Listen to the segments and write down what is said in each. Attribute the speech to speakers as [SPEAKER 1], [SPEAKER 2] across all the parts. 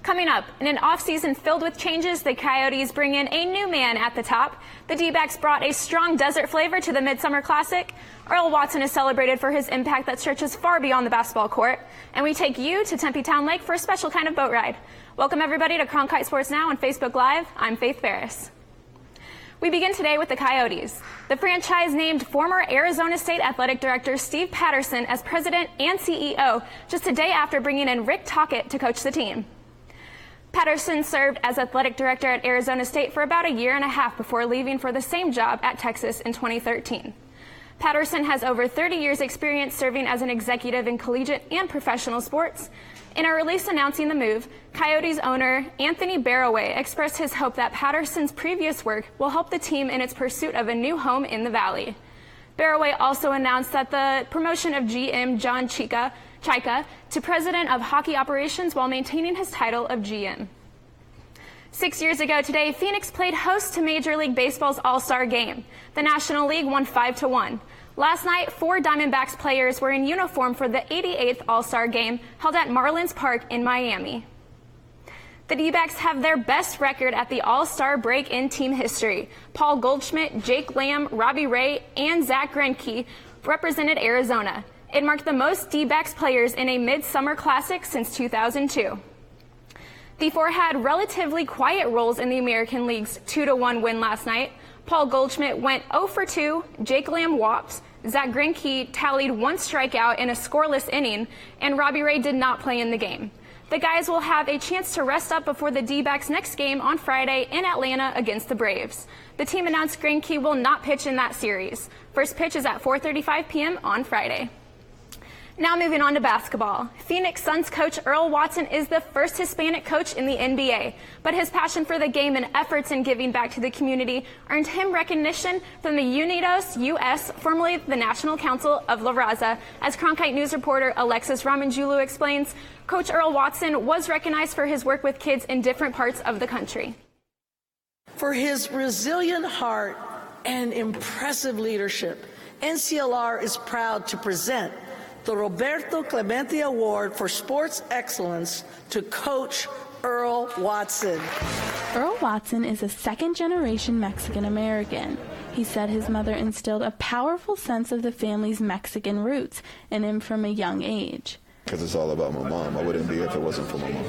[SPEAKER 1] Coming up, in an offseason filled with changes, the Coyotes bring in a new man at the top. The D-backs brought a strong desert flavor to the Midsummer Classic. Earl Watson is celebrated for his impact that stretches far beyond the basketball court. And we take you to Tempe Town Lake for a special kind of boat ride. Welcome everybody to Cronkite Sports Now on Facebook Live. I'm Faith Phares. We begin today with the Coyotes. The franchise named former Arizona State Athletic Director Steve Patterson as president and CEO just a day after bringing in Rick Tocchet to coach the team. Patterson served as athletic director at Arizona State for about a year and a half before leaving for the same job at Texas in 2013. Patterson has over 30 years' experience serving as an executive in collegiate and professional sports. In a release announcing the move, Coyotes owner Anthony Barroway expressed his hope that Patterson's previous work will help the team in its pursuit of a new home in the Valley. Barroway also announced that the promotion of GM John Chika to president of hockey operations while maintaining his title of GM. 6 years ago today, Phoenix played host to Major League Baseball's All-Star Game. The National League won 5-1. Last night, 4 Diamondbacks players were in uniform for the 88th All-Star Game held at Marlins Park in Miami. The D-backs have their best record at the All-Star break in team history. Paul Goldschmidt, Jake Lamb, Robbie Ray, and Zach Greinke represented Arizona. It marked the most D-backs players in a Midsummer Classic since 2002. The 4 had relatively quiet roles in the American League's 2-1 win last night. Paul Goldschmidt went 0 for 2, Jake Lamb walked, Zach Greinke tallied 1 strikeout in a scoreless inning, and Robbie Ray did not play in the game. The guys will have a chance to rest up before the D-backs' next game on Friday in Atlanta against the Braves. The team announced Greinke will not pitch in that series. First pitch is at 4:35 p.m. on Friday. Now moving on to basketball. Phoenix Suns coach Earl Watson is the first Hispanic coach in the NBA, but his passion for the game and efforts in giving back to the community earned him recognition from the Unidos US, formerly the National Council of La Raza. As Cronkite News reporter Alexis Ramanjulu explains, Coach Earl Watson was recognized for his work with kids in different parts of the country.
[SPEAKER 2] For his resilient heart and impressive leadership, NCLR is proud to present the Roberto Clemente Award for Sports Excellence to Coach Earl Watson.
[SPEAKER 3] Earl Watson is a second-generation Mexican-American. He said his mother instilled a powerful sense of the family's Mexican roots in him from a young age.
[SPEAKER 4] Because it's all about my mom. I wouldn't be here if it wasn't for my mom.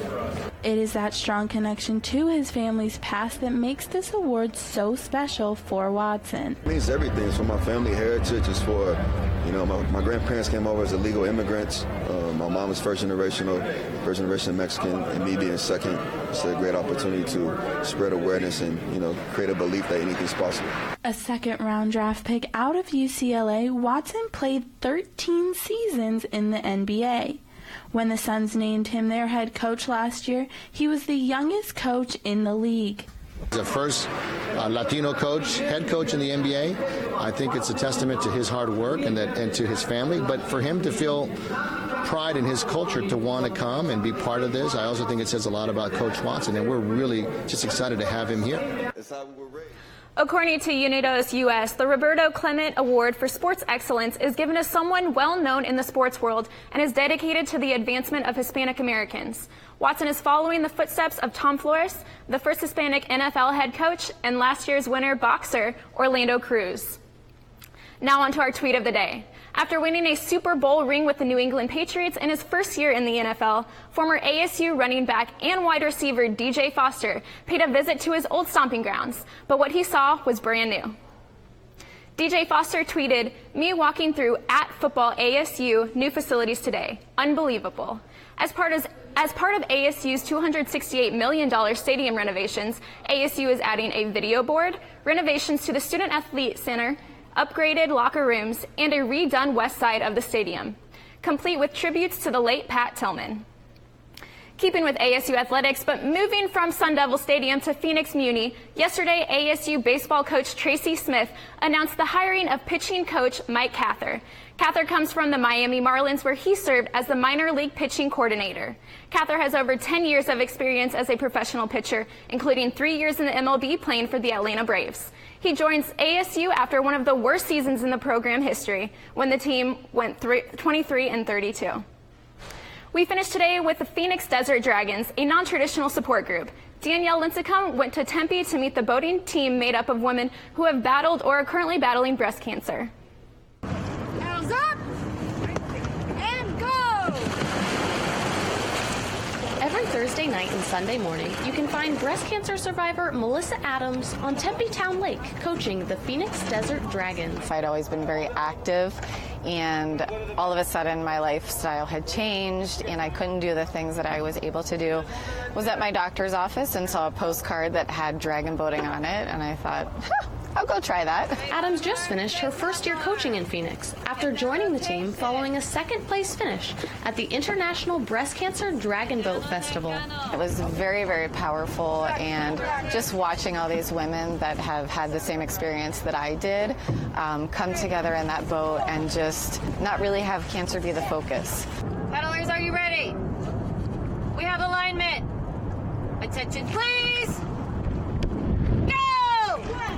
[SPEAKER 3] It is that strong connection to his family's past that makes this award so special for Watson.
[SPEAKER 4] It means everything. It's for my family heritage. It's for, my grandparents came over as illegal immigrants. My mom is first generation Mexican, and me being second. It's a great opportunity to spread awareness and, create a belief that anything's possible.
[SPEAKER 3] A second-round draft pick out of UCLA, Watson played 13 seasons in the NBA. When the Suns named him their head coach last year, he was the youngest coach in the league.
[SPEAKER 5] The first Latino head coach in the NBA. I think it's a testament to his hard work and to his family. But for him to feel pride in his culture, to want to come and be part of this, I also think it says a lot about Coach Watson, and we're really just excited to have him here.
[SPEAKER 1] According to Unidos US, the Roberto Clemente Award for Sports Excellence is given to someone well known in the sports world and is dedicated to the advancement of Hispanic Americans. Watson is following the footsteps of Tom Flores, the first Hispanic NFL head coach, and last year's winner boxer, Orlando Cruz. Now on to our tweet of the day. After winning a Super Bowl ring with the New England Patriots in his first year in the NFL, former ASU running back and wide receiver DJ Foster paid a visit to his old stomping grounds, but what he saw was brand new. DJ Foster tweeted, "Me walking through @football ASU new facilities today. Unbelievable." As part of ASU's $268 million stadium renovations, ASU is adding a video board, renovations to the Student Athlete Center, upgraded locker rooms, and a redone west side of the stadium, complete with tributes to the late Pat Tillman. Keeping with ASU athletics, but moving from Sun Devil Stadium to Phoenix Muni, yesterday ASU baseball coach Tracy Smith announced the hiring of pitching coach Mike Cather. Cather comes from the Miami Marlins, where he served as the minor league pitching coordinator. Cather has over 10 years of experience as a professional pitcher, including 3 years in the MLB playing for the Atlanta Braves. He joins ASU after one of the worst seasons in the program history, when the team went 23-32. We finished today with the Phoenix Desert Dragons, a non-traditional support group. Danielle Lincecum went to Tempe to meet the boating team made up of women who have battled or are currently battling breast cancer.
[SPEAKER 6] Arrows up and go!
[SPEAKER 7] Every Thursday night and Sunday morning, you can find breast cancer survivor Melissa Adams on Tempe Town Lake coaching the Phoenix Desert Dragons.
[SPEAKER 8] I'd always been very active, and all of a sudden my lifestyle had changed and I couldn't do the things that I was able to do. Was at my doctor's office and saw a postcard that had dragon boating on it, and I thought, I'll go try that.
[SPEAKER 7] Adams just finished her first year coaching in Phoenix after joining the team following a second place finish at the International Breast Cancer Dragon Boat Festival.
[SPEAKER 8] It was very, very powerful, and just watching all these women that have had the same experience that I did come together in that boat and just not really have cancer be the focus.
[SPEAKER 6] Paddlers, are you ready? We have alignment. Attention, please. Go!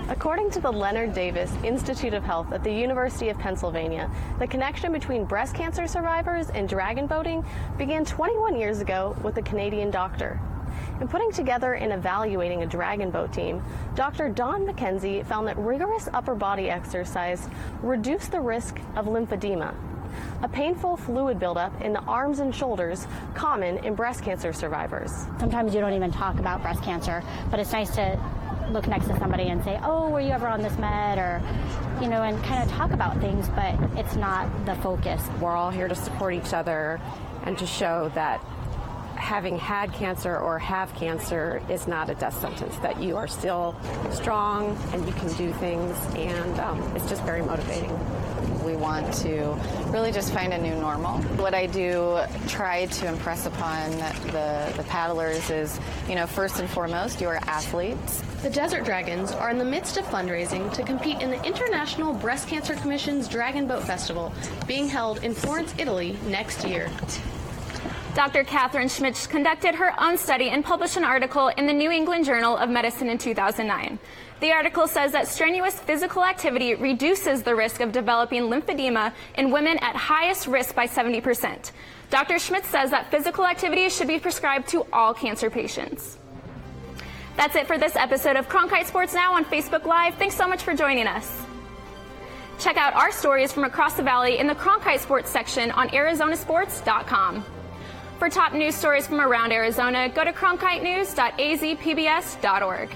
[SPEAKER 7] According to the Leonard Davis Institute of Health at the University of Pennsylvania, the connection between breast cancer survivors and dragon boating began 21 years ago with a Canadian doctor. In putting together and evaluating a dragon boat team, Dr. Don McKenzie found that rigorous upper body exercise reduced the risk of lymphedema, a painful fluid buildup in the arms and shoulders common in breast cancer survivors.
[SPEAKER 9] Sometimes you don't even talk about breast cancer, but it's nice to look next to somebody and say, oh, were you ever on this med? Or, you know, and kind of talk about things, but it's not the focus.
[SPEAKER 10] We're all here to support each other and to show that having had cancer or have cancer is not a death sentence, that you are still strong and you can do things, and it's just very motivating.
[SPEAKER 8] We want to really just find a new normal. What I do try to impress upon the paddlers is, you know, first and foremost, you are athletes.
[SPEAKER 7] The Desert Dragons are in the midst of fundraising to compete in the International Breast Cancer Commission's Dragon Boat Festival, being held in Florence, Italy next year.
[SPEAKER 1] Dr. Catherine Schmitz conducted her own study and published an article in the New England Journal of Medicine in 2009. The article says that strenuous physical activity reduces the risk of developing lymphedema in women at highest risk by 70%. Dr. Schmitz says that physical activity should be prescribed to all cancer patients. That's it for this episode of Cronkite Sports Now on Facebook Live. Thanks so much for joining us. Check out our stories from across the valley in the Cronkite Sports section on ArizonaSports.com. For top news stories from around Arizona, go to cronkitenews.azpbs.org.